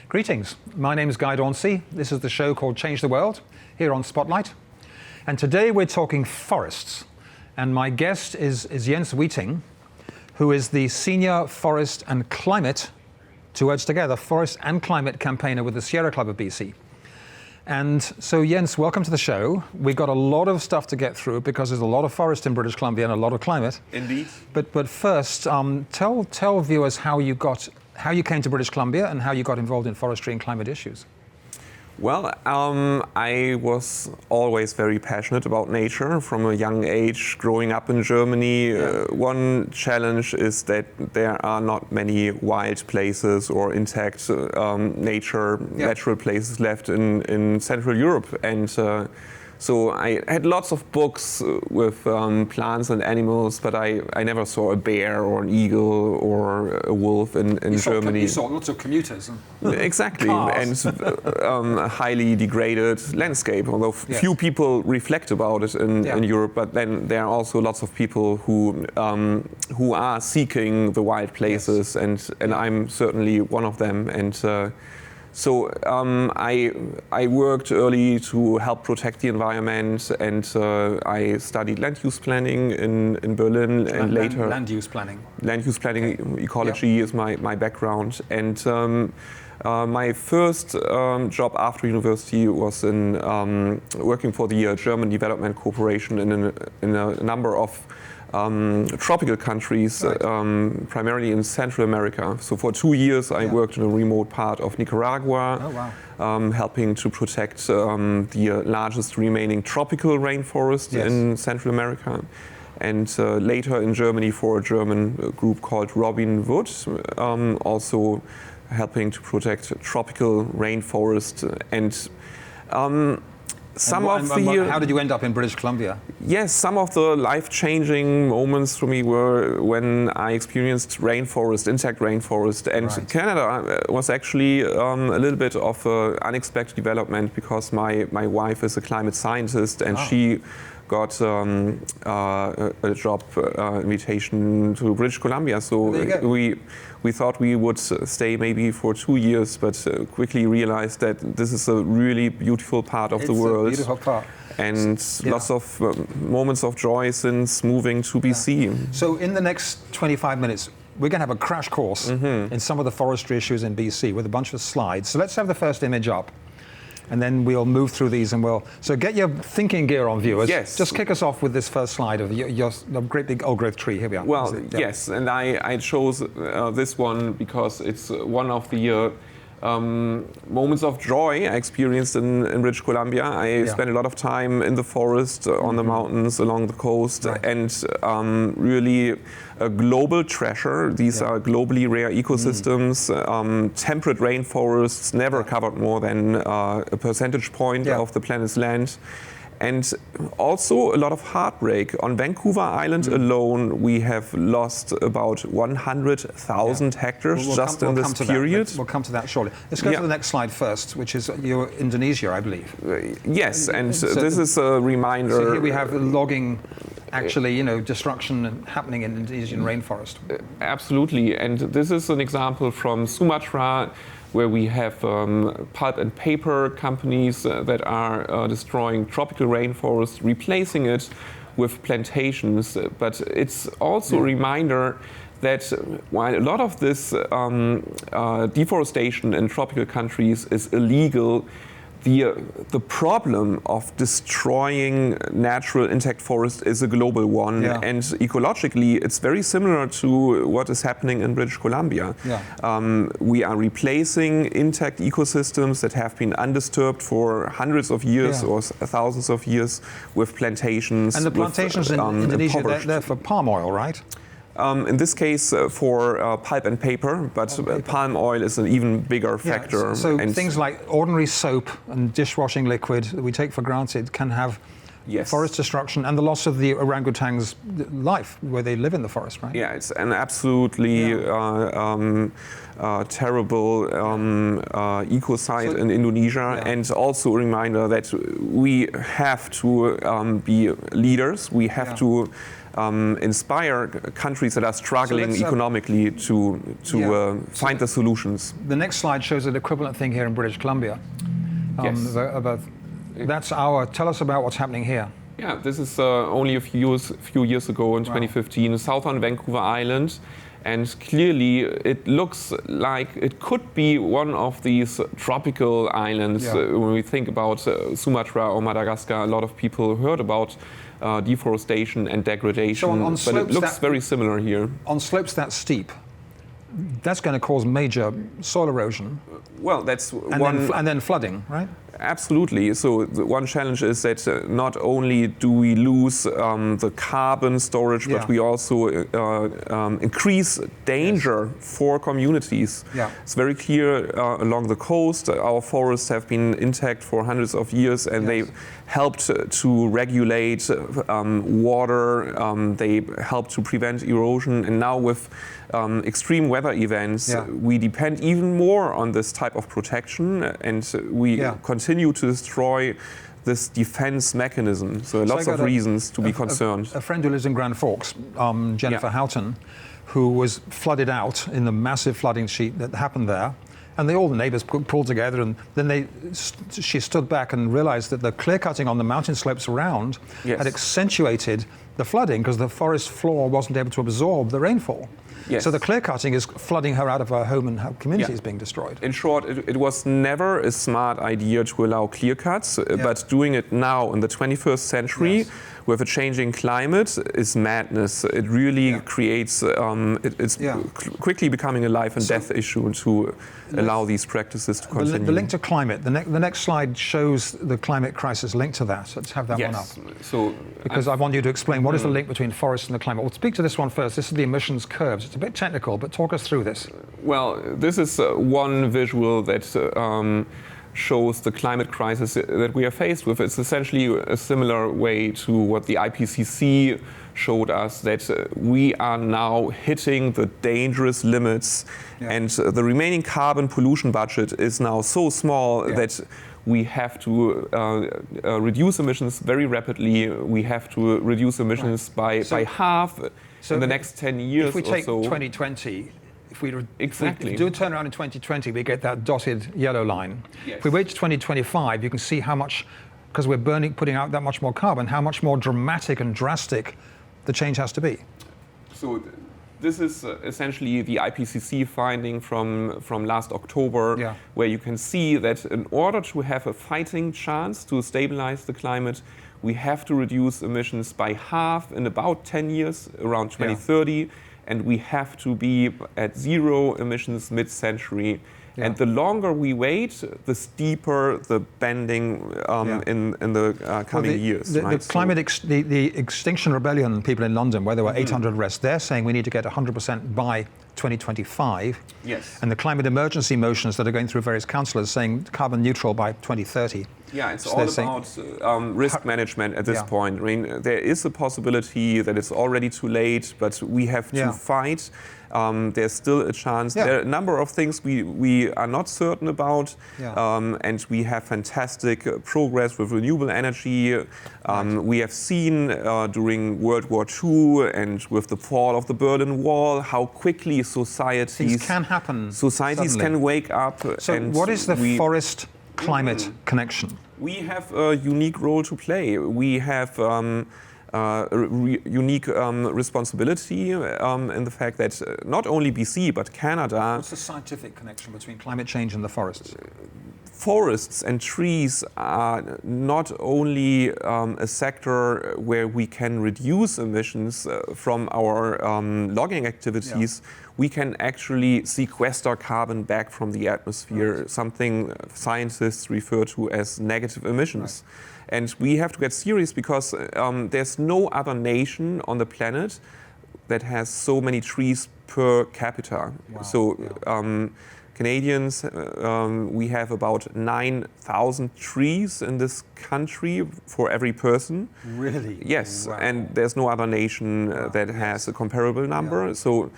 Greetings, my name is Dauncey. This is the show called Change the World here on Spotlight. And today we're talking forests. And my guest is Jens Weiting, who is the Senior Forest and Climate, two words together, Forest and Climate Campaigner with the Sierra Club of BC. And so Jens, welcome to the show. We've got a lot of stuff to get through because there's a lot of forest in British Columbia and a lot of climate. Indeed. But first, tell viewers how you came to British Columbia and how you got involved in forestry and climate issues. Well, I was always very passionate about nature from a young age. Growing up in Germany, one challenge is that there are not many wild places or intact natural places left in Central Europe. And so I had lots of books with plants and animals, but I never saw a bear or an eagle or a wolf in Germany. You saw lots of commuters. Exactly, cars. and a highly degraded landscape, although few people reflect about it in Europe, but then there are also lots of people who are seeking the wild places, and I'm certainly one of them. And So I worked early to help protect the environment, and I studied land use planning in Berlin, and later land use planning. Land use planning, ecology is my background, and my first job after university was in working for the German Development Corporation in a number of tropical countries, primarily in Central America. So for 2 years I worked in a remote part of Nicaragua, helping to protect the largest remaining tropical rainforest in Central America. And later in Germany for a German group called Robin Wood, also helping to protect tropical rainforest. And how did you end up in British Columbia? Yes, some of the life-changing moments for me were when I experienced intact rainforest. And Canada was actually a little bit of an unexpected development because my wife is a climate scientist, and she got a job invitation to British Columbia. So we thought we would stay maybe for 2 years, but quickly realized that this is a really beautiful part of the world. It's a beautiful part. And lots of moments of joy since moving to BC. So in the next 25 minutes, we're going to have a crash course in some of the forestry issues in BC with a bunch of slides. So let's have the first image up. And then we'll move through these, and so get your thinking gear on, viewers. Yes. Just kick us off with this first slide of your great big old growth tree. Here we are. Well, yes, and I chose this one because it's one of the moments of joy I experienced in British Columbia. I spent a lot of time in the forest, on the mountains, along the coast, and really a global treasure. These are globally rare ecosystems. Temperate rainforests never covered more than a percentage point of the planet's land. And also a lot of heartbreak. On Vancouver Island alone, we have lost about 100,000 hectares just in this period. We'll come to that shortly. Let's go to the next slide first, which is your Indonesia, I believe. Yes, and this is a reminder. So here we have logging, actually, destruction happening in Indonesian rainforest. Absolutely, and this is an example from Sumatra, where we have pulp and paper companies that are destroying tropical rainforests, replacing it with plantations. But it's also a reminder that while a lot of this deforestation in tropical countries is illegal, the problem of destroying natural intact forest is a global one, and ecologically it's very similar to what is happening in British Columbia. We are replacing intact ecosystems that have been undisturbed for hundreds of years or thousands of years with plantations. And the plantations in Indonesia, they're for palm oil, right? In this case, for pulp and paper, but palm oil is an even bigger factor. So things like ordinary soap and dishwashing liquid that we take for granted can have forest destruction and the loss of the orangutan's life where they live in the forest, right? Yeah, it's an absolutely terrible ecocide in Indonesia, and also a reminder that we have to be leaders. We have to inspire countries that are struggling economically to find the solutions. The next slide shows an equivalent thing here in British Columbia. Yes. Tell us about what's happening here. Yeah, this is only a few years ago in 2015, south on Vancouver Island. And clearly, it looks like it could be one of these tropical islands. When we think about Sumatra or Madagascar, a lot of people heard about deforestation and degradation, but it looks very similar here. On slopes that steep, that's going to cause major soil erosion. Well, that's and then flooding, right? Absolutely. So the one challenge is that not only do we lose the carbon storage, but we also increase danger for communities. It's very clear along the coast. Our forests have been intact for hundreds of years, and they helped to regulate water. They helped to prevent erosion. And now with extreme weather events, we depend even more on this type of protection, and we continue to destroy this defense mechanism. So lots of reasons to be concerned. A friend who lives in Grand Forks, Jennifer Houghton, who was flooded out in the massive flooding sheet that happened there. And all the neighbors pulled together, and then she stood back and realized that the clear cutting on the mountain slopes around had accentuated the flooding because the forest floor wasn't able to absorb the rainfall. So the clear cutting is flooding her out of her home, and her community is being destroyed. In short, it was never a smart idea to allow clear cuts, but doing it now in the 21st century with a changing climate is madness. It really creates, it's quickly becoming a life and death issue to allow these practices to continue. The link to climate, the next slide shows the climate crisis linked to that. Let's have that one up. So, because I want you to explain what is the link between forests and the climate. We'll speak to this one first. This is the emissions curves. It's a bit technical, but talk us through this. Well, this is one visual that shows the climate crisis that we are faced with. It's essentially a similar way to what the IPCC showed us, that we are now hitting the dangerous limits, and the remaining carbon pollution budget is now so small that we have to reduce emissions very rapidly. We have to reduce emissions by half in the next 10 years. If we take 2020, if we do a turnaround in 2020, we get that dotted yellow line. If we wait to 2025, you can see how much, because we're putting out that much more carbon, how much more dramatic and drastic the change has to be. So this is essentially the IPCC finding from last October, where you can see that in order to have a fighting chance to stabilize the climate, we have to reduce emissions by half in about 10 years, around 2030. And we have to be at zero emissions mid-century. And the longer we wait, the steeper the bending in the coming years. The Extinction Rebellion people in London, where there were 800 arrests, they're saying we need to get 100% by 2025. And the climate emergency motions that are going through various councillors saying carbon neutral by 2030. Yeah, it's all about risk management at this point. I mean, there is a possibility that it's already too late, but we have to fight. There's still a chance. There are a number of things we are not certain about, and we have fantastic progress with renewable energy. We have seen during World War II and with the fall of the Berlin Wall how quickly societies can wake up. So and what is the forest climate connection? We have a unique role to play. We have unique responsibility in the fact that not only BC but Canada. What's the scientific connection between climate change and the forests? Forests and trees are not only a sector where we can reduce emissions from our logging activities, we can actually sequester carbon back from the atmosphere, something scientists refer to as negative emissions. And we have to get serious because there's no other nation on the planet that has so many trees per capita. Canadians, we have about 9,000 trees in this country for every person. Really? Yes, and there's no other nation that has a comparable number. So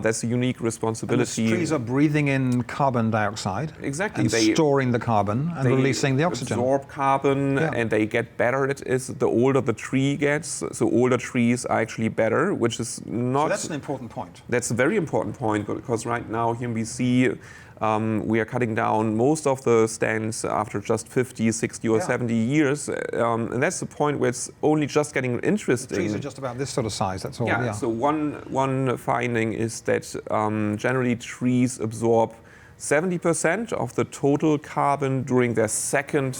That's a unique And responsibility. the trees are breathing in carbon dioxide. Exactly. And storing the carbon and releasing the oxygen. They absorb carbon and they get better at it the older the tree gets. So older trees are actually better, which is not... So that's an important point. That's a very important point, because right now here in BC, we are cutting down most of the stands after just 50, 60 or 70 years. And that's the point where it's only just getting interesting. The trees are just about this sort of size, that's all. Yeah, so one finding is that generally trees absorb 70% of the total carbon during the second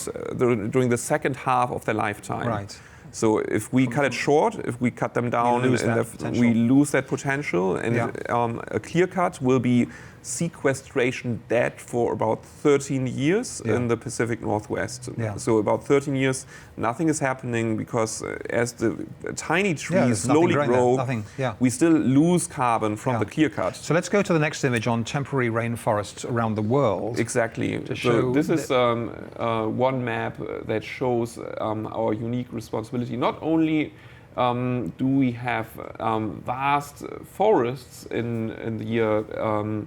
half of their lifetime. Right. So if we cut it short, if we cut them down, we lose that potential. And a clear cut will be sequestration dead for about 13 years in the Pacific Northwest. So about 13 years, nothing is happening, because as the tiny trees slowly grow, we still lose carbon from the clear cut. So let's go to the next image on temporary rainforests around the world. Exactly. So this is one map that shows our unique responsibility. Not only do we have vast forests in the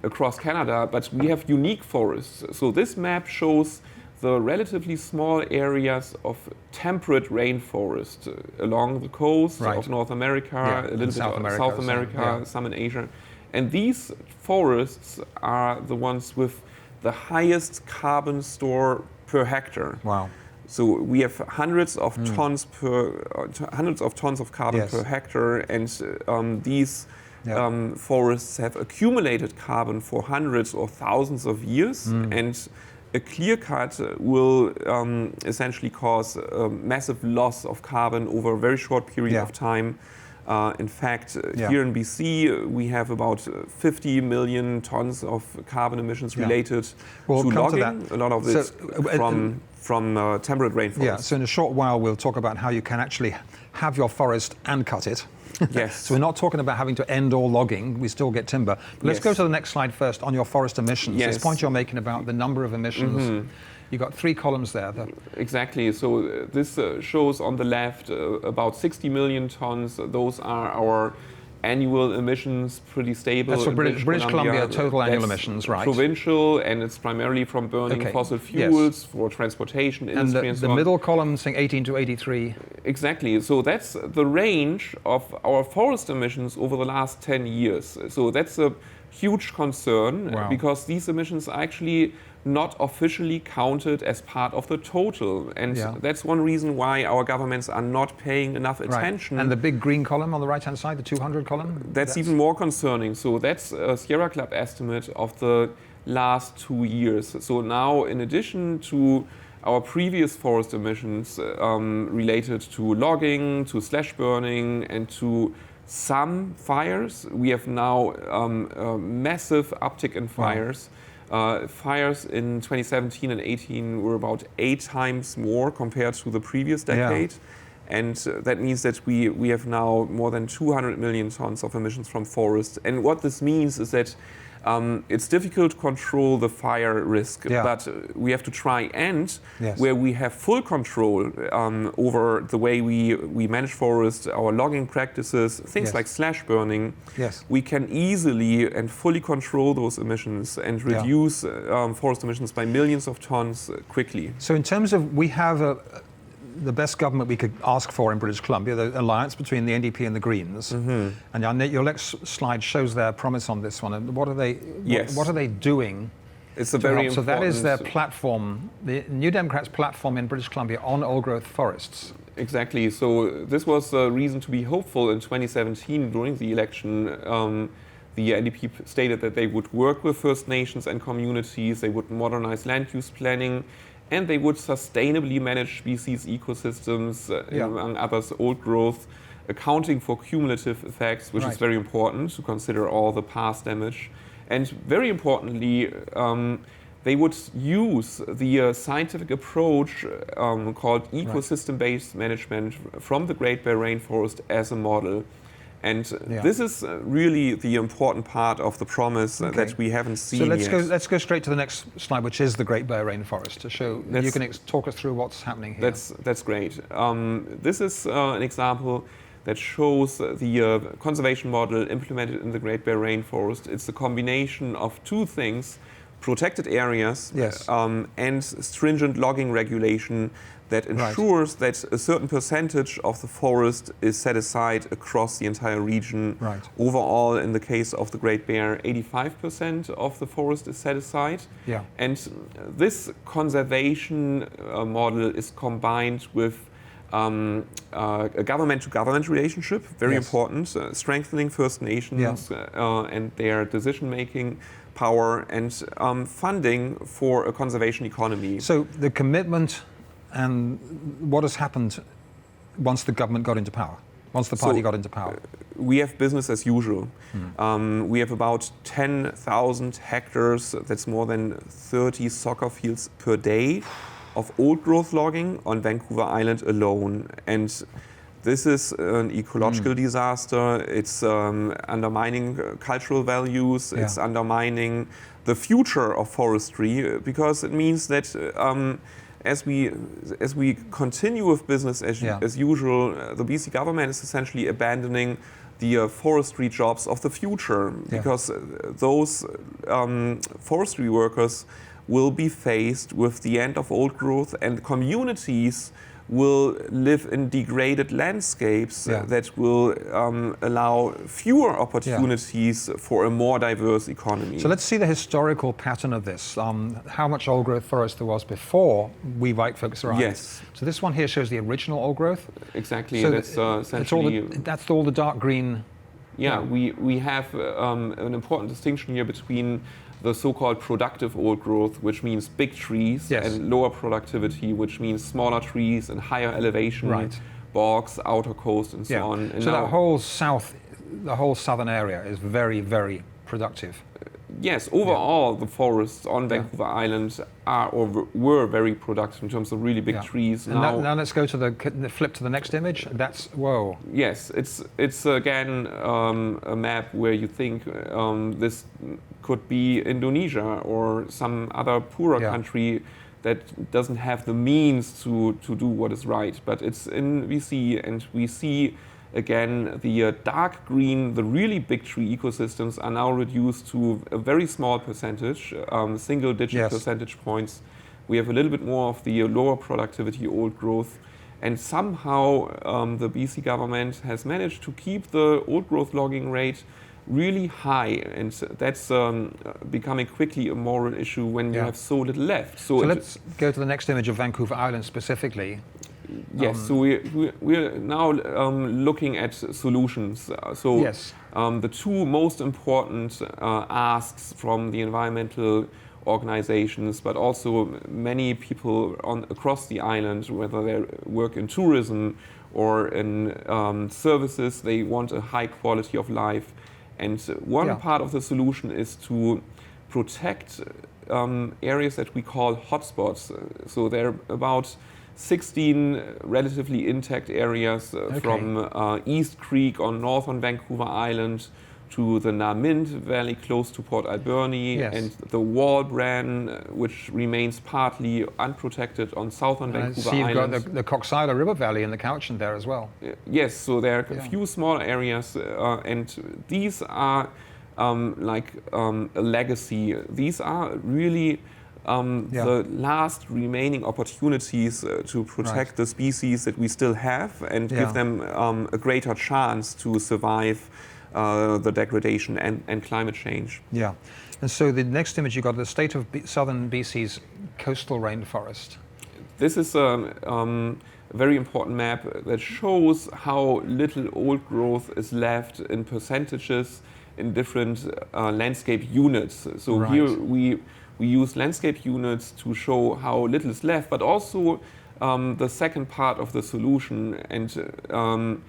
across Canada, but we have unique forests. So this map shows the relatively small areas of temperate rainforest along the coast of North America, a little bit of South America, some in Asia. And these forests are the ones with the highest carbon store per hectare. Wow. So we have hundreds of tons of carbon per hectare, and these forests have accumulated carbon for hundreds or thousands of years, and a clear cut will essentially cause a massive loss of carbon over a very short period of time. In fact, here in BC, we have about 50 million tons of carbon emissions related to logging. A lot of this from temperate rainforests. Yeah, so in a short while we'll talk about how you can actually have your forest and cut it. Yes. So we're not talking about having to end all logging, we still get timber. But let's go to the next slide first on your forest emissions. This point you're making about the number of emissions. You've got 3 columns there. Exactly. So this shows on the left about 60 million tons. Those are our annual emissions, pretty stable. That's for British Columbia total annual emissions, right? Provincial, and it's primarily from burning fossil fuels for transportation, industry, and so on. The middle column saying 18 to 83. Exactly. So that's the range of our forest emissions over the last 10 years. So that's a huge concern because these emissions are actually not officially counted as part of the total. And that's one reason why our governments are not paying enough attention. And the big green column on the right-hand side, the 200 column? That's even more concerning. So that's a Sierra Club estimate of the last 2 years. So now, in addition to our previous forest emissions related to logging, to slash burning, and to some fires, we have now a massive uptick in fires. Fires in 2017 and 18 were about 8 times more compared to the previous decade. And that means that we have now more than 200 million tons of emissions from forests. And what this means is that it's difficult to control the fire risk, but we have to try and where we have full control over the way we manage forests, our logging practices, things like slash burning, we can easily and fully control those emissions and reduce forest emissions by millions of tons quickly. So in terms of, we have the best government we could ask for in British Columbia, the alliance between the NDP and the Greens. And your next slide shows their promise on this one. And what are they? What are they doing? It's a very important. So that is their platform, the New Democrats' platform in British Columbia on old-growth forests. Exactly. So this was a reason to be hopeful in 2017 during the election. The NDP stated that they would work with First Nations and communities. They would modernize land use planning, and they would sustainably manage species ecosystems, among others, old growth, accounting for cumulative effects, which is very important to consider all the past damage. And very importantly, they would use the scientific approach called ecosystem-based management from the Great Bear Rainforest as a model. And this is really the important part of the promise that we haven't seen yet. So let's go straight to the next slide, which is the Great Bear Rainforest, to show you can talk us through what's happening here. That's great. This is an example. that shows the conservation model implemented in the Great Bear Rainforest. It's a combination of two things: protected areas and stringent logging regulation that ensures that a certain percentage of the forest is set aside across the entire region. Right. Overall, in the case of the Great Bear, 85% of the forest is set aside. Yeah. And this conservation model is combined with a government-to-government relationship, very important, strengthening First Nations and their decision-making power, and funding for a conservation economy. So the commitment and what has happened once the government got into power, once the party got into power? We have business as usual. We have about 10,000 hectares, that's more than 30 soccer fields per day, of old growth logging on Vancouver Island alone. And this is an ecological disaster. It's undermining cultural values. It's undermining the future of forestry, because it means that as we continue with business as usual, the BC government is essentially abandoning the forestry jobs of the future, because those forestry workers will be faced with the end of old growth, and communities will live in degraded landscapes that will allow fewer opportunities for a more diverse economy. So let's see the historical pattern of this, how much old growth forest there was before we white folks arrived. Yes. So this one here shows the original old growth. Exactly, so that's essentially... That's all the dark green. Yeah, we have an important distinction here between the so-called productive old growth, which means big trees, and lower productivity, which means smaller trees and higher elevation, bogs, outer coast, and so on. And so that whole southern area is very, very productive. Yes, overall the forests on Vancouver Island are or were very productive in terms of really big trees. And now let's go to the flip to the next image. That's whoa. Yes, it's again a map where you think this could be Indonesia or some other poorer country that doesn't have the means to do what is right. But it's in BC, and we see again the dark green, the really big tree ecosystems are now reduced to a very small percentage, single-digit percentage points. We have a little bit more of the lower productivity old growth. And somehow the BC government has managed to keep the old growth logging rate really high, and that's becoming quickly a moral issue when you have so little left. So let's go to the next image of Vancouver Island specifically. Yes, so we're now looking at solutions. The two most important asks from the environmental organizations, but also many people across the island, whether they work in tourism or in services, they want a high quality of life. And one part of the solution is to protect areas that we call hotspots. So there are about 16 relatively intact areas from East Creek on northern Vancouver Island to the Namint Valley close to Port Alberni, and the Walbran, which remains partly unprotected on southern Vancouver Island. You've got the Coxsida River Valley in the Cowichan there as well. Yes, so there are a few small areas, and these are like a legacy. These are really the last remaining opportunities to protect the species that we still have and give them a greater chance to survive the degradation and climate change. Yeah, and so the next image you got the state of southern BC's coastal rainforest. This is a very important map that shows how little old growth is left in percentages in different landscape units. So here we use landscape units to show how little is left, but also the second part of the solution. And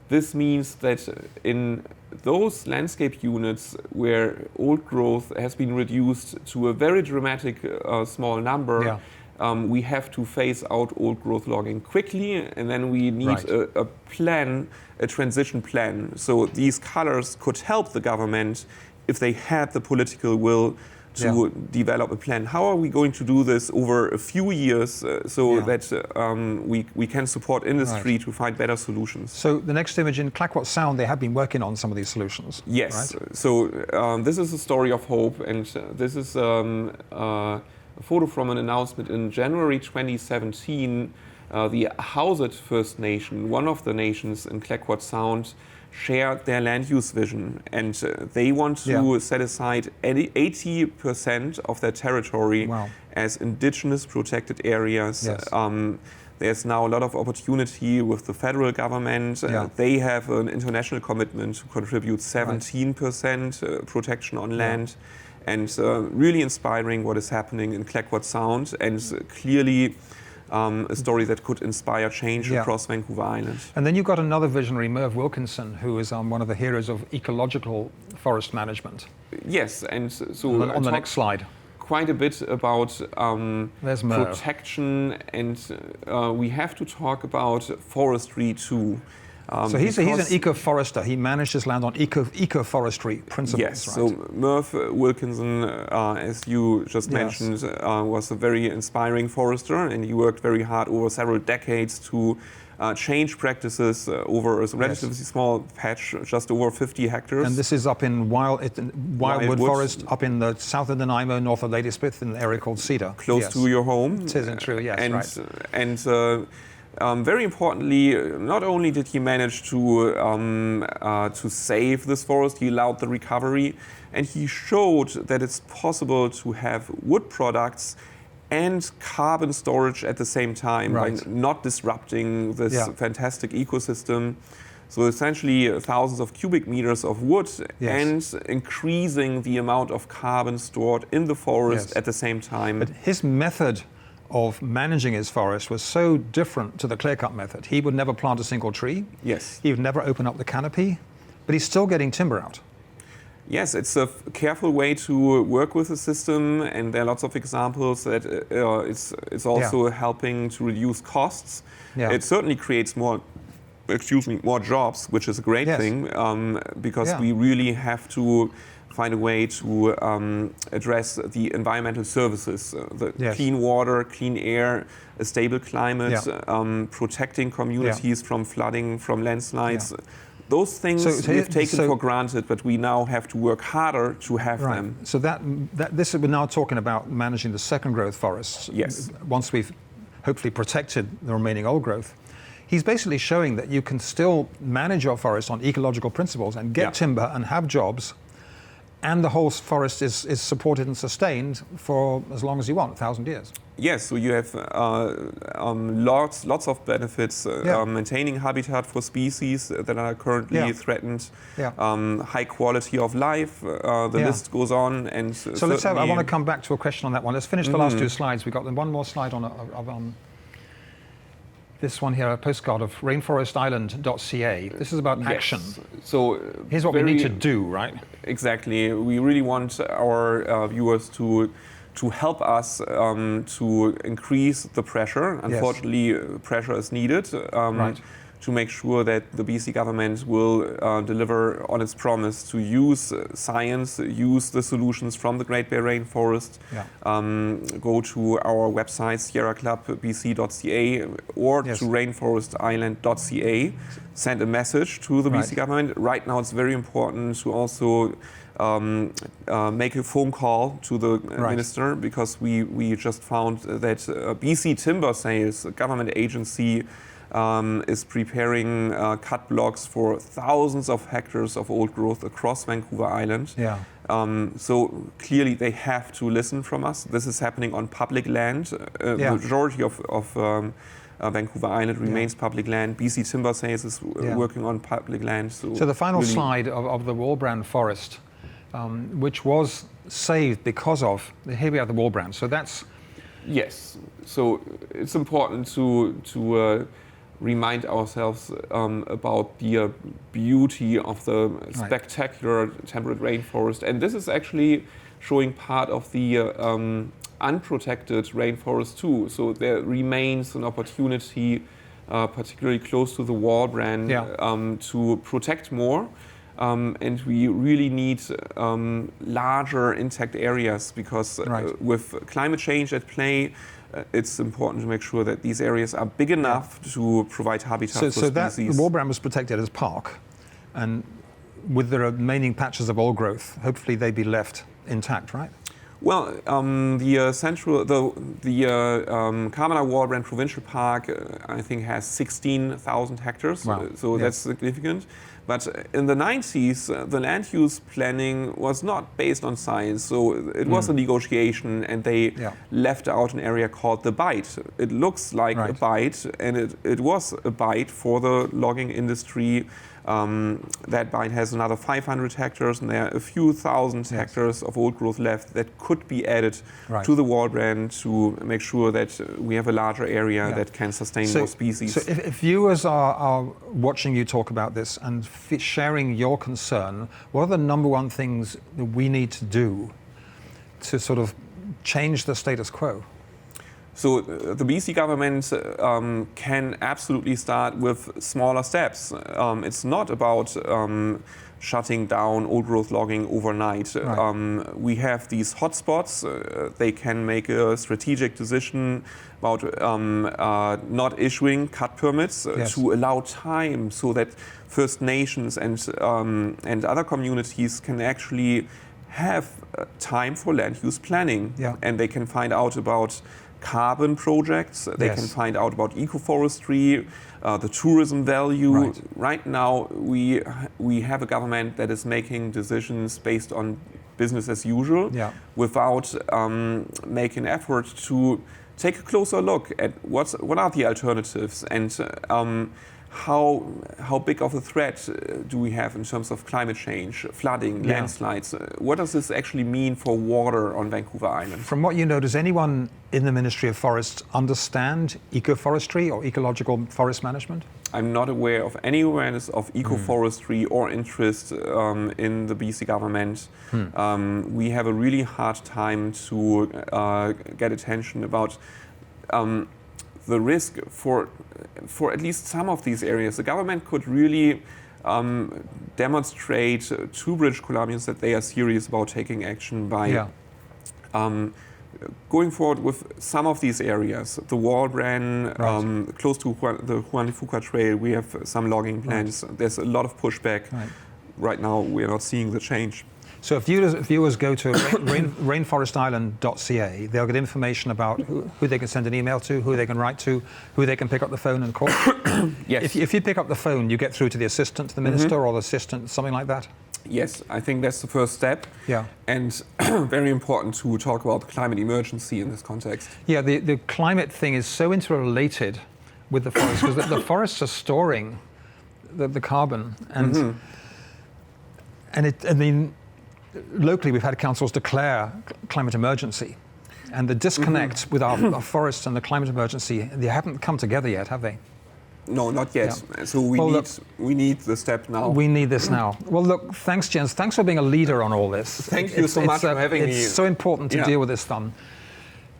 this means that in those landscape units where old growth has been reduced to a very dramatic small number, we have to phase out old growth logging quickly, and then we need a plan, a transition plan. So these colors could help the government, if they had the political will, to develop a plan. How are we going to do this over a few years that we can support industry to find better solutions? So the next image in Clayoquot Sound, they have been working on some of these solutions. Yes. Right? So this is a story of hope, and this is a photo from an announcement in January 2017. The Hausat First Nation, one of the nations in Clayoquot Sound, shared their land use vision, and they want to set aside 80% of their territory as indigenous protected areas. Yes. There's now a lot of opportunity with the federal government. They have an international commitment to contribute 17% protection on land, and really inspiring what is happening in Clayoquot Sound, and clearly a story that could inspire change across Vancouver Island. And then you've got another visionary, Merv Wilkinson, who is one of the heroes of ecological forest management. Yes, and so on the next slide. Quite a bit about protection, and we have to talk about forestry too. So he's an eco-forester. He manages land on eco-forestry principles. Yes, right? so Merv Wilkinson, as you just mentioned, was a very inspiring forester, and he worked very hard over several decades to change practices over a relatively small patch, just over 50 hectares. And this is up in Wildwood Forest, up in the south of Nanaimo, north of Ladysmith, in an area called Cedar. Close to your home. It isn't true, yes, And very importantly, not only did he manage to save this forest, he allowed the recovery, and he showed that it's possible to have wood products and carbon storage at the same time by not disrupting this fantastic ecosystem. So essentially thousands of cubic meters of wood and increasing the amount of carbon stored in the forest at the same time. But his method of managing his forest was so different to the clear-cut method. He would never plant a single tree. Yes. He would never open up the canopy, but he's still getting timber out. Yes, it's a careful way to work with the system, and there are lots of examples that it's also helping to reduce costs. It certainly creates more jobs, which is a great thing, because we really have to find a way to address the environmental services, clean water, clean air, a stable climate, protecting communities from flooding, from landslides. Those things we've taken for granted, but we now have to work harder to have them. So we're now talking about managing the second growth forests. Yes. Once we've hopefully protected the remaining old growth. He's basically showing that you can still manage your forest on ecological principles and get timber and have jobs, and the whole forest is supported and sustained for as long as you want, 1,000 years. Yes, so you have lots of benefits, maintaining habitat for species that are currently threatened, high quality of life, the list goes on. And so I want to come back to a question on that one. Let's finish the last two slides. We've got one more slide on this one here, a postcard of rainforestisland.ca. This is about action. So here's what we need to do, right? Exactly. We really want our viewers to help us to increase the pressure. Unfortunately, pressure is needed to make sure that the BC government will deliver on its promise to use science, use the solutions from the Great Bear Rainforest. Go to our website, sierraclubbc.ca, or to rainforestisland.ca. Send a message to the BC government. Right now, it's very important to also make a phone call to the minister, because we just found that BC Timber Sales, a government agency, is preparing cut blocks for thousands of hectares of old growth across Vancouver Island. So clearly they have to listen from us. This is happening on public land. The majority of Vancouver Island remains public land. BC Timber Sales is working on public land. So the final slide of the Wallbrand forest, which was saved because of, here we have the Wallbrand. So that's... Yes, so it's important to remind ourselves about the beauty of the spectacular temperate rainforest. And this is actually showing part of the unprotected rainforest too. So there remains an opportunity, particularly close to the Wallbrand, to protect more. and we really need larger intact areas because with climate change at play, it's important to make sure that these areas are big enough to provide habitat for so species. So the Wallbrand was protected as park, and with the remaining patches of old growth, hopefully they'd be left intact, right? Well, the Kamener Wallbrand Provincial Park, I think, has 16,000 hectares, so that's significant. But in the 90s, the land use planning was not based on science, so it was a negotiation, and they left out an area called the Bight. It looks like a Bight, and it was a Bight for the logging industry. That Bight has another 500 hectares, and there are a few thousand hectares of old growth left that could be added to the Wallbrand to make sure that we have a larger area that can sustain more species. So if viewers are watching you talk about this and sharing your concern, what are the number one things that we need to do to sort of change the status quo? So the BC government can absolutely start with smaller steps. It's not about shutting down old growth logging overnight. We have these hotspots. They can make a strategic decision about not issuing cut permits to allow time so that First Nations and other communities can actually have time for land use planning, and they can find out about carbon projects, they can find out about ecoforestry, the tourism value. Right now, we have a government that is making decisions based on business as usual without making an effort to take a closer look at what are the alternatives and how big of a threat do we have in terms of climate change, flooding, landslides? What does this actually mean for water on Vancouver Island? From what you know, does anyone in the Ministry of Forests understand ecoforestry or ecological forest management? I'm not aware of any awareness of ecoforestry or interest in the BC government. We have a really hard time to get attention about the risk for at least some of these areas. The government could really demonstrate to British Columbians that they are serious about taking action by going forward with some of these areas. The Wallbrand, close to the Juan de Fuca Trail, we have some logging plans. There's a lot of pushback. Right now, we are not seeing the change. So if viewers go to rainforestisland.ca, they'll get information about who they can send an email to, who they can write to, who they can pick up the phone and call. If you pick up the phone, you get through to the assistant to the minister or the assistant, something like that? Yes, I think that's the first step. And very important to talk about the climate emergency in this context. The climate thing is so interrelated with the forests because the forests are storing the carbon and locally, we've had councils declare climate emergency, and the disconnect with our forests and the climate emergency, they haven't come together yet, have they? No, not yet. So we need the step now. We need this now. Well, look, thanks, Jens. Thanks for being a leader on all this. Thank you so much for having me. It's so important to deal with this stuff.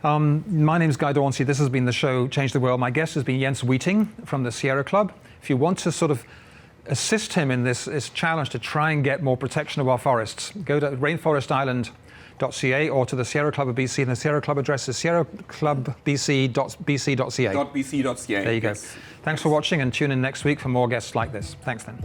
My name's Guy Dauncey. This has been the show Change the World. My guest has been Jens Weiting from the Sierra Club. If you want to sort of assist him in this challenge to try and get more protection of our forests, go to rainforestisland.ca or to the Sierra Club of BC, and the Sierra Club address is sierraclubbc.bc.ca. .bc.ca. There you go. Thanks for watching, and tune in next week for more guests like this. Thanks then.